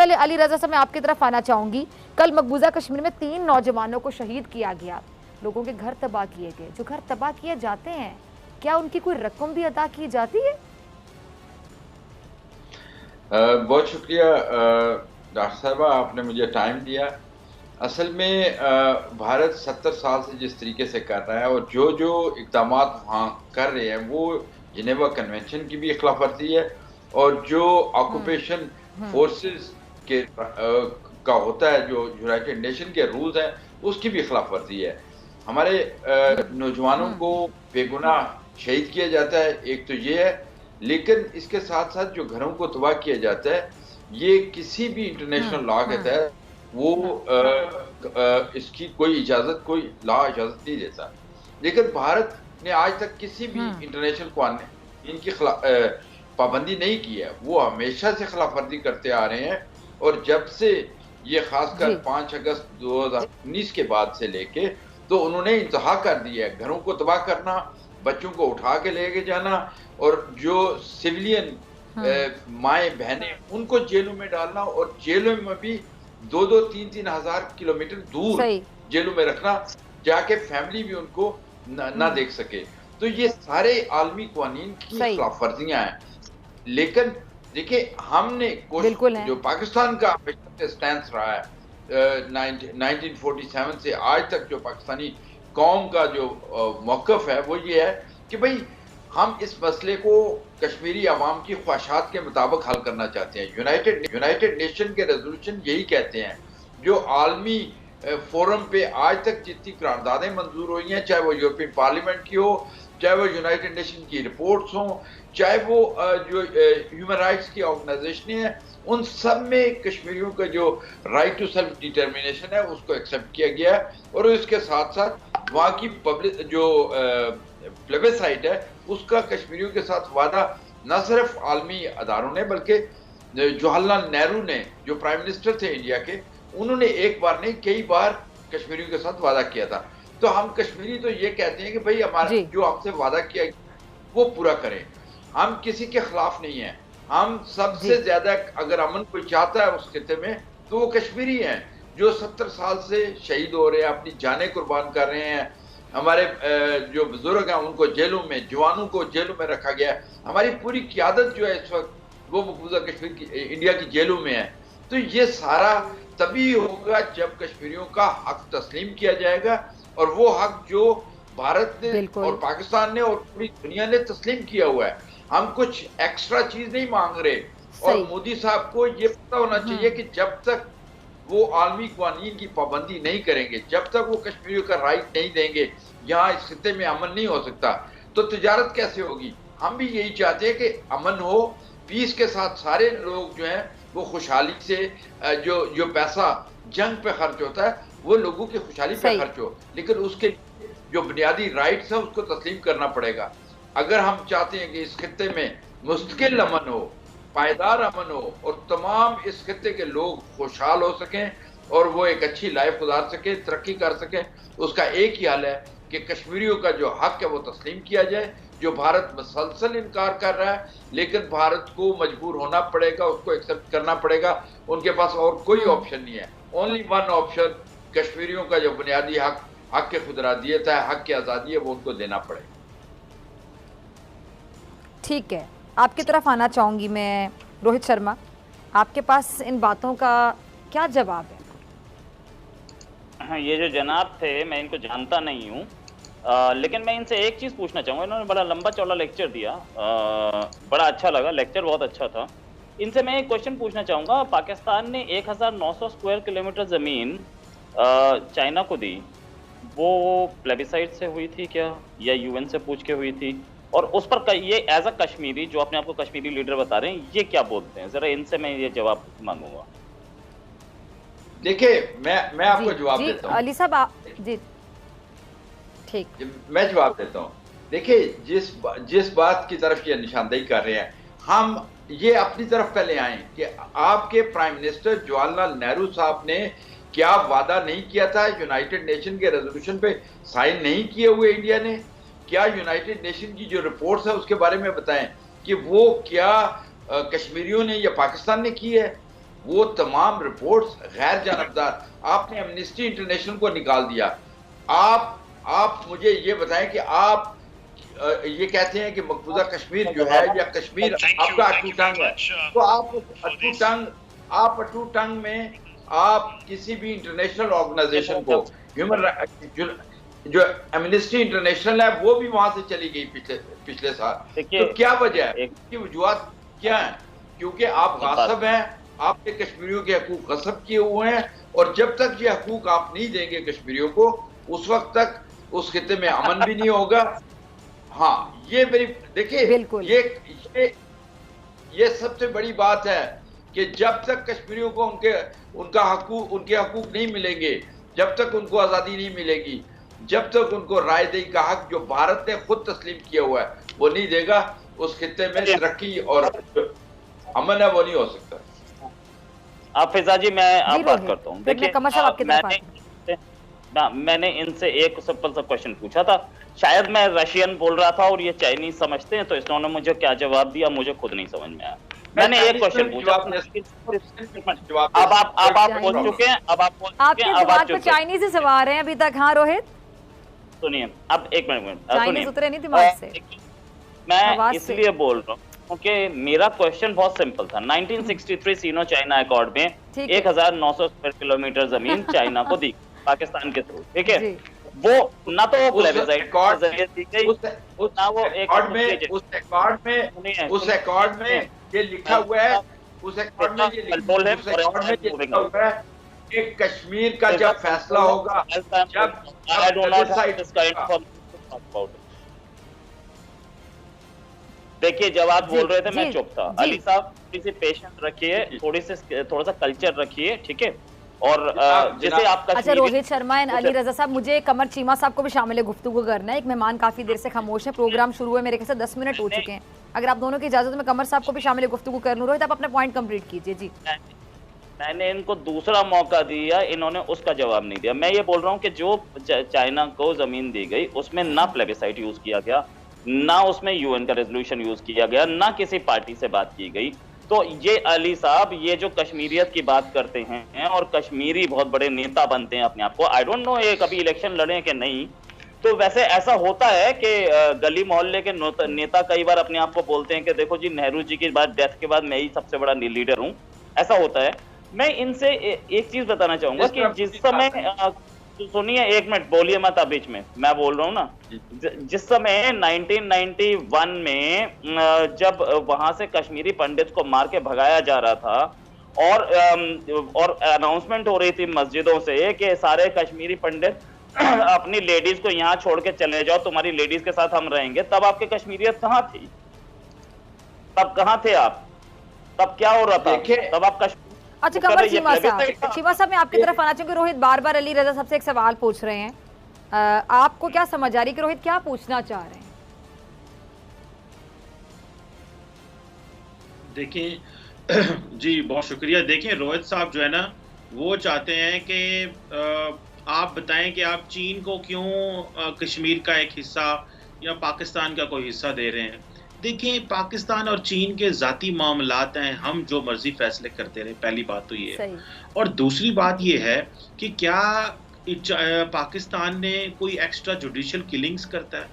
कल अली रजा साहब, मैं आपकी तरफ आना चाहूंगी। कल मकबूजा कश्मीर में 3 नौजवानों को शहीद किया गया, लोगों के घर तबाह किए गए। जो घर तबाह किए जाते हैं, क्या उनकी कोई रकम भी अदा की जाती है? बहुत शुक्रिया डॉक्टर साहबा, आपने मुझे टाइम दिया। असल में भारत 70 साल से जिस तरीके से कर रहा है और जो जो इकदाम वहाँ कर रहे हैं वो जिनेवा कन्वेंशन की भी खिलाफ वर्जी है, और जो ऑक्यूपेशन फोर्सेस के का होता है, जो यूनाइटेड नेशन के रूल्स हैं, उसकी भी खिलाफ वर्जी है। हमारे नौजवानों को बेगुनाह शहीद किया जाता है, एक तो ये है। लेकिन इसके साथ साथ जो घरों को तबाह किया जाता है, ये किसी भी इंटरनेशनल लॉ के तहत वो इसकी कोई इजाजत, कोई लॉ इजाजत नहीं देता। लेकिन भारत ने आज तक किसी भी इंटरनेशनल कानून इनकी पाबंदी नहीं की है। वो हमेशा से खिलाफ वर्जी करते आ रहे हैं, और जब से ये खासकर 5 अगस्त 2019 के बाद से लेके तो उन्होंने इंतहा कर दिया है घरों को तबाह करना, बच्चों को उठा के लेके जाना, और जो सिविलियन माए बहनें उनको जेलों में डालना, और जेलों में भी 2-2, 3-3 हजार किलोमीटर दूर जेलों में रखना, जाके फैमिली भी उनको ना देख सके। तो ये सारे आलमी कानून की खिलाफ वर्जियां हैं। लेकिन देखिए, हमने जो पाकिस्तान का हमेशा स्टैंड रहा है 1947 से आज तक, जो पाकिस्तानी कौम का जो मौक़िफ़ है वो ये है कि भाई हम इस मसले को कश्मीरी अवाम की ख्वाहिशात के मुताबिक हल करना चाहते हैं। यूनाइटेड नेशन के रेजोल्यूशन यही कहते हैं। जो आलमी फोरम पे आज तक जितनी करारदादें मंजूर हुई हैं, चाहे वो यूरोपियन पार्लियामेंट की हो, चाहे वो यूनाइटेड नेशन की रिपोर्ट्स हों, चाहे वो जो ह्यूमन राइट्स की ऑर्गेनाइजेशन है, उन सब में कश्मीरियों का जो राइट टू सेल्फ डिटर्मिनेशन है उसको एक्सेप्ट किया गया है। और इसके साथ साथ वहाँ की पब्लिक जो प्लेबिसाइट है उसका कश्मीरियों के साथ वादा न सिर्फ आलमी अदारों ने, बल्कि जवाहरलाल नेहरू ने जो प्राइम मिनिस्टर थे इंडिया के, उन्होंने एक बार नहीं कई बार कश्मीरियों के साथ वादा किया था। तो हम कश्मीरी तो ये कहते हैं कि भाई हमारा जो हमसे वादा किया वो पूरा करें। हम किसी के खिलाफ नहीं है। हम सबसे ज्यादा अगर अमन कोई चाहता है उस खिते में तो वो कश्मीरी हैं, जो 70 साल से शहीद हो रहे हैं, अपनी जानें कुर्बान कर रहे हैं। हमारे जो बुजुर्ग हैं उनको जेलों में, जवानों को जेलों में रखा गया। हमारी पूरी क़यादत जो है इस वक्त वो मकबूजा कश्मीर की इंडिया की जेलों में है। तो ये सारा तभी होगा जब कश्मीरियों का हक तस्लीम किया जाएगा, और वो हक जो भारत ने और पाकिस्तान ने और पूरी दुनिया ने तस्लीम किया हुआ है। हम कुछ एक्स्ट्रा चीज नहीं मांग रहे। और मोदी साहब को ये पता होना चाहिए कि जब तक वो आलमी कानून की पाबंदी नहीं करेंगे, जब तक वो कश्मीरियों का राइट नहीं देंगे, यहाँ इस खिते में अमन नहीं हो सकता। तो तिजारत कैसे होगी? हम भी यही चाहते हैं कि अमन हो, पीस के साथ सारे लोग जो हैं वो खुशहाली से, जो पैसा जंग पे खर्च होता है वो लोगों की खुशहाली पे खर्च हो। लेकिन उसके जो बुनियादी राइट्स है उसको तस्लीम करना पड़ेगा। अगर हम चाहते हैं कि इस खिते में मुस्तकिल अमन हो, पायदार अमन हो, और तमाम इस खिते के लोग खुशहाल हो सकें और वो एक अच्छी लाइफ गुजार सकें, तरक्की कर सकें, उसका एक ही हल है कि कश्मीरियों का जो हक है वो तस्लीम किया जाए। जो भारत मुसलसल इनकार कर रहा है, लेकिन भारत को मजबूर होना पड़ेगा, उसको एक्सेप्ट करना पड़ेगा। उनके पास और कोई ऑप्शन नहीं है। ओनली वन ऑप्शन, कश्मीरियों का जो बुनियादी हक के खुदरादियत है, हक की आज़ादी है, वो उनको देना पड़ेगा। ठीक है, आपकी तरफ आना चाहूंगी मैं रोहित शर्मा, आपके पास इन बातों का क्या जवाब है? हाँ, ये जो जनाब थे मैं इनको जानता नहीं हूँ, लेकिन मैं इनसे एक चीज़ पूछना चाहूँगा। इन्होंने बड़ा लंबा चौड़ा लेक्चर दिया, बड़ा अच्छा लगा, लेक्चर बहुत अच्छा था। इनसे मैं एक क्वेश्चन पूछना चाहूँगा। पाकिस्तान ने 1900 स्क्वायर किलोमीटर ज़मीन चाइना को दी, वो प्लेबिसाइट से हुई थी क्या, या यूएन से पूछ के हुई थी? और उस पर ये एज अ कश्मीरी, जो अपने आप को कश्मीरी लीडर बता रहे हैं, ये क्या बोलते हैं? जरा इनसे मैं ये जवाब मांगूंगा। देखिए, मैं आपको जवाब देता हूँ। अली साहब जी, ठीक, मैं जवाब देता हूँ। देखिए, जिस बात की तरफ ये निशानदेही कर रहे हैं, हम ये अपनी तरफ पहले आए कि आपके प्राइम मिनिस्टर जवाहरलाल नेहरू साहब ने क्या वादा नहीं किया था? यूनाइटेड नेशन के रेजोल्यूशन पे साइन नहीं किए हुए इंडिया ने? क्या यूनाइटेड नेशन की जो रिपोर्ट्स है उसके बारे में बताएं कि वो क्या कश्मीरियों ने या पाकिस्तान ने की है? वो तमाम रिपोर्ट्स गैर जानबदार। आपने एमनेस्टी इंटरनेशनल को निकाल दिया। आप मुझे ये बताएं कि आप ये कहते हैं कि मकबूजा कश्मीर जो है या कश्मीर आपका अटू टंग है, तो आप अटू टंग में आप किसी भी इंटरनेशनल ऑर्गेनाइजेशन को, ह्यूमन जो एमनेस्टी इंटरनेशनल है वो भी वहां से चली गई पिछले साल, तो क्या वजह है? इसकी वजूहत क्या है? क्योंकि आप गासिब हैं, आपने कश्मीरियों के हकूक गस्ब किए हुए हैं, और जब तक ये हकूक आप नहीं देंगे कश्मीरियों को, उस वक्त तक उस खिते में अमन भी नहीं होगा। हाँ, ये मेरी देखिए, ये सबसे बड़ी बात है कि जब तक कश्मीरियों को उनके हकूक नहीं मिलेंगे, जब तक उनको आज़ादी नहीं मिलेगी, जब तक उनको रायदही का हक जो भारत ने खुद तस्लीम किया हुआ है वो नहीं देगा, उस खिते में तरक्की और अमन है वो नहीं हो सकता। आप फिजा जी, मैं आप बात करता हूँ। देखिए, मैंने इनसे एक सिंपल सा क्वेश्चन पूछा था, शायद मैं रशियन बोल रहा था और ये चाइनीज समझते हैं, तो इन्होंने मुझे क्या जवाब दिया मुझे खुद नहीं समझ में आया। मैंने एक क्वेश्चन पूछा, अब आप बोल चुके हैं, आपके दिमाग पे चाइनीज ही सवार हैं अभी तक। हाँ रोहित सुनिए, अब एक मिनट चाइनीज उतरे नहीं दिमाग से। मैं इसलिए बोल रहा हूँ क्योंकि मेरा क्वेश्चन बहुत सिंपल था। 1963 सीनो चाइना अकॉर्ड में 1900 स्क्वायर किलोमीटर जमीन चाइना को दी पाकिस्तान के थ्रू, ठीक है। वो ना तो प्लेबिसाइट दी गई, ना वो उस अकॉर्ड में ये लिखा हुआ है, उस अकॉर्ड में ये लिखा हुआ है कि कश्मीर का जब फैसला होगा, देखिए जब आप बोल रहे थे मैं चुप था। अली साहब थोड़ी सी पेशेंस रखिए, थोड़ा सा कल्चर रखिए, ठीक है। और जैसे आप अच्छा रोहित शर्मा एंड अली रजा साहब, मुझे कमर चीमा साहब को भी शामिल है गुफ्तगू करना है। एक मेहमान काफी देर से खामोश है, प्रोग्राम शुरू हुए मेरे ख्याल से 10 मिनट हो चुके हैं। अगर आप दोनों की इजाजत में कमर साहब को भी शामिल गुफ्तगू कर लूं। रोहित आप अपना पॉइंट कंप्लीट कीजिए। जी, मैंने इनको दूसरा मौका दिया, इन्होंने उसका जवाब नहीं दिया। मैं ये बोल रहा हूँ कि जो चाइना को जमीन दी गई उसमें ना प्लेबिसाइट यूज किया गया, ना उसमें यूएन का रेजोल्यूशन यूज किया गया, ना किसी पार्टी से बात की गई। तो ये अली साहब ये जो कश्मीरियत की बात करते हैं और कश्मीरी बहुत बड़े नेता बनते हैं अपने आप को, आई डोंट नो ये कभी इलेक्शन लड़े कि नहीं। तो वैसे ऐसा होता है कि गली मोहल्ले के नेता कई बार अपने आप को बोलते हैं कि देखो जी नेहरू जी की डेथ के बाद मैं ही सबसे बड़ा लीडर हूँ, ऐसा होता है। मैं इनसे एक चीज बताना चाहूंगा कि जिस समय सुनिए, एक मिनट बोलिए मत आप बीच में, मैं बोल रहा हूँ ना। जिस समय 1991 में जब वहां से कश्मीरी पंडित को मार के भगाया जा रहा था और अनाउंसमेंट हो रही थी मस्जिदों से कि सारे कश्मीरी पंडित अपनी लेडीज को यहाँ छोड़ के चले जाओ, तुम्हारी लेडीज के साथ हम रहेंगे, तब आपकी कश्मीरियत कहाँ थी? तब कहाँ थे आप? तब क्या हो रहा था? तब आप अच्छा कमर चीमा साहब मैं आपकी तरफ आना चाहूंगी। रोहित बार बार अली रजा सबसे एक सवाल पूछ रहे हैं, आपको क्या समझ आ रही कि रोहित क्या पूछना चाह रहे हैं? देखिए जी बहुत शुक्रिया। देखिए रोहित साहब जो है ना वो चाहते हैं कि आप बताएं कि आप चीन को क्यों कश्मीर का एक हिस्सा या पाकिस्तान का कोई हिस्सा दे रहे हैं। देखिए पाकिस्तान और चीन के ज़ाती मामलात हैं, हम जो मर्जी फैसले करते रहे, पहली बात तो ये है। और दूसरी बात ये है कि क्या पाकिस्तान ने कोई एक्स्ट्रा जुडिशियल किलिंग्स करता है?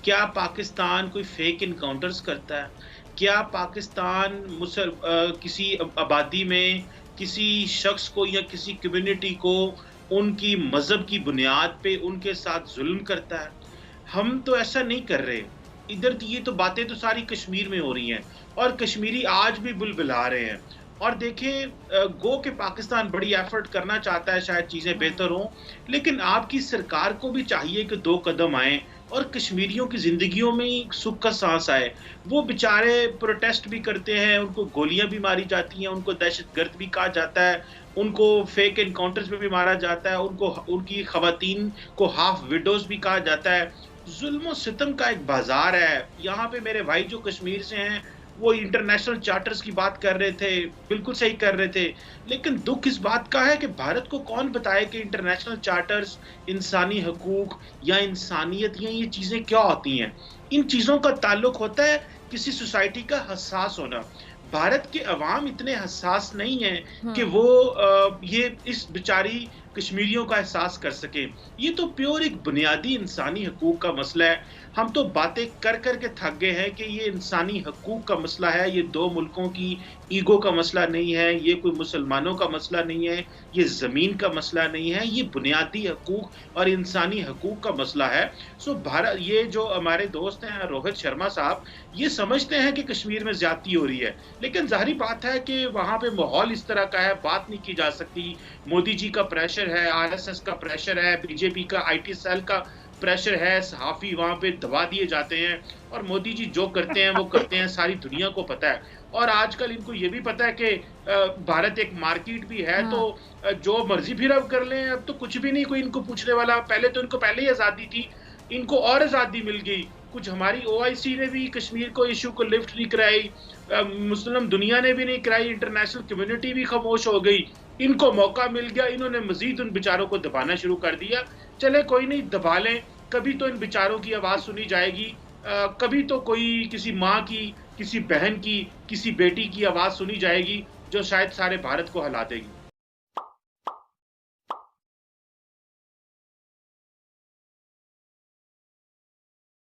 क्या पाकिस्तान कोई फेक इनकाउंटर्स करता है? क्या पाकिस्तान किसी आबादी में किसी शख्स को या किसी कम्युनिटी को उनकी मजहब की बुनियाद पे उनके साथ जुल्म करता है? हम तो ऐसा नहीं कर रहे। इधर ये तो बातें तो सारी कश्मीर में हो रही हैं और कश्मीरी आज भी बुलबुला रहे हैं। और देखें गो के पाकिस्तान बड़ी एफर्ट करना चाहता है, शायद चीज़ें बेहतर हों, लेकिन आपकी सरकार को भी चाहिए कि 2 कदम आए और कश्मीरियों की ज़िंदगियों में सुख का सांस आए। वो बेचारे प्रोटेस्ट भी करते हैं, उनको गोलियां भी मारी जाती हैं, उनको दहशतगर्द भी कहा जाता है, उनको फेक एनकाउंटर्स में भी मारा जाता है, उनकी खवातीन को हाफ विडोज भी कहा जाता है। जुल्म और सितम का एक बाजार है। यहाँ पे मेरे भाई जो कश्मीर से हैं वो इंटरनेशनल चार्टर्स की बात कर रहे थे, बिल्कुल सही कर रहे थे, लेकिन दुख इस बात का है कि भारत को कौन बताए कि इंटरनेशनल चार्टर्स, इंसानी हकूक या इंसानियत या ये चीज़ें क्या होती हैं। इन चीज़ों का ताल्लुक होता है किसी सोसाइटी का हसास होना। भारत के अवाम इतने हसास नहीं है कि वो ये इस बेचारी कश्मीरियों का एहसास कर सके। ये तो प्योर एक बुनियादी इंसानी हकूक का मसला है। हम तो बातें कर कर के थक गए हैं कि ये इंसानी हकूक का मसला है, ये दो मुल्कों की ईगो का मसला नहीं है, ये कोई मुसलमानों का मसला नहीं है, ये ज़मीन का मसला नहीं है, ये बुनियादी हकूक और इंसानी हकूक का मसला है। सो भारत, ये जो हमारे दोस्त हैं रोहित शर्मा साहब, ये समझते हैं कि कश्मीर में ज्यादती हो रही है, लेकिन जाहिर बात है कि वहाँ पे माहौल इस तरह का है, बात नहीं की जा सकती। मोदी जी का प्रेशर है, आरएसएस का प्रेशर है, बीजेपी का आईटी सेल का प्रेशर है, सहाफ़ी वहाँ पे दबा दिए जाते हैं और मोदी जी जो करते हैं वो करते हैं, सारी दुनिया को पता है। और आजकल इनको ये भी पता है कि भारत एक मार्केट भी है, तो जो मर्जी फिर अब कर लें, अब तो कुछ भी नहीं कोई इनको पूछने वाला। पहले तो इनको पहले ही आज़ादी थी, इनको और आज़ादी मिल गई। कुछ हमारी ओआईसी ने भी कश्मीर को इशू को लिफ्ट नहीं कराई, मुस्लिम दुनिया ने भी नहीं कराई, इंटरनेशनल कम्युनिटी भी खामोश हो गई। इनको मौका मिल गया, इन्होंने मजीद उन बेचारों को दबाना शुरू कर दिया। चले कोई नहीं, दबा लें, कभी तो इन बेचारों की आवाज़ सुनी जाएगी, कभी तो कोई किसी माँ की, किसी बहन की, किसी बेटी की आवाज़ सुनी जाएगी जो शायद सारे भारत को हिला देगी।